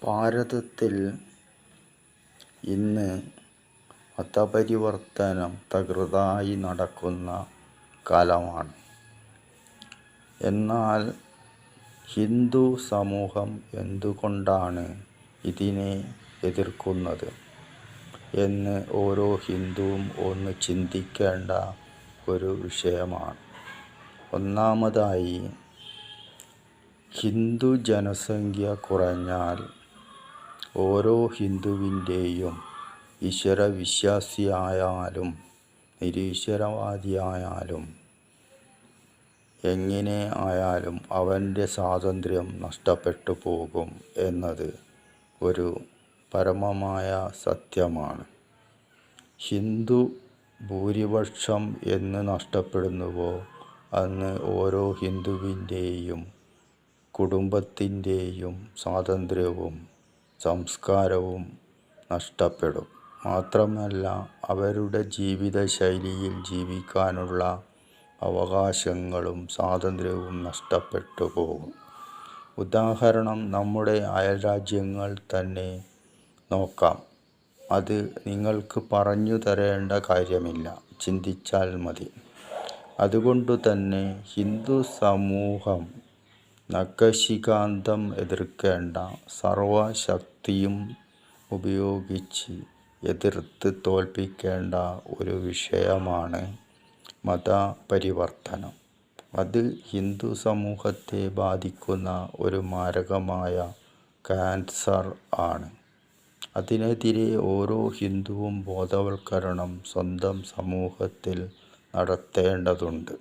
ഭാരതത്തിൽ ഇന്ന് മതപരിവർത്തനം തകൃതിയായി നടക്കുന്ന കാലമാണ്. എന്നാൽ ഹിന്ദു സമൂഹം എന്തുകൊണ്ടാണ് ഇതിനെ എതിർക്കുന്നത് എന്ന് ഓരോ ഹിന്ദുവും ഒന്ന് ചിന്തിക്കേണ്ട ഒരു വിഷയമാണ്. ഒന്നാമതായി, ഹിന്ദു ജനസംഖ്യ കുറഞ്ഞാൽ ഓരോ ഹിന്ദുവിൻ്റെയും ഈശ്വരവിശ്വാസിയായാലും നിരീശ്വരവാദിയായാലും എങ്ങനെ ആയാലും അവൻ്റെ സ്വാതന്ത്ര്യം നഷ്ടപ്പെട്ടു പോകും എന്നത് ഒരു പരമമായ സത്യമാണ്. ഹിന്ദു ഭൂരിപക്ഷം എന്ന് നഷ്ടപ്പെടുന്നുവോ അന്ന് ഓരോ ഹിന്ദുവിൻ്റെയും കുടുംബത്തിൻ്റെയും സ്വാതന്ത്ര്യവും സംസ്കാരവും നഷ്ടപ്പെടും. മാത്രമല്ല, അവരുടെ ജീവിതശൈലിയിൽ ജീവിക്കാനുള്ള അവകാശങ്ങളും സ്വാതന്ത്ര്യവും നഷ്ടപ്പെട്ടു പോകും. ഉദാഹരണം, നമ്മുടെ അയൽരാജ്യങ്ങൾ തന്നെ നോക്കാം. അത് നിങ്ങൾക്ക് പറഞ്ഞു തരേണ്ട കാര്യമില്ല, ചിന്തിച്ചാൽ മതി. അതുകൊണ്ടു തന്നെ ഹിന്ദു സമൂഹം നഖശിഖാന്തം എതിർക്കേണ്ട സർവശക്തിയും ഉപയോഗിച്ച് എതിർത്ത് തോൽപ്പിക്കേണ്ട ഒരു വിഷയമാണ് മതപരിവർത്തനം. അത് ഹിന്ദു സമൂഹത്തെ ബാധിക്കുന്ന ഒരു മാരകമായ ക്യാൻസർ ആണ്. അതിനെതിരെ ഓരോ ഹിന്ദുവും ബോധവൽക്കരണം സ്വന്തം സമൂഹത്തിൽ നടത്തേണ്ടതുണ്ട്.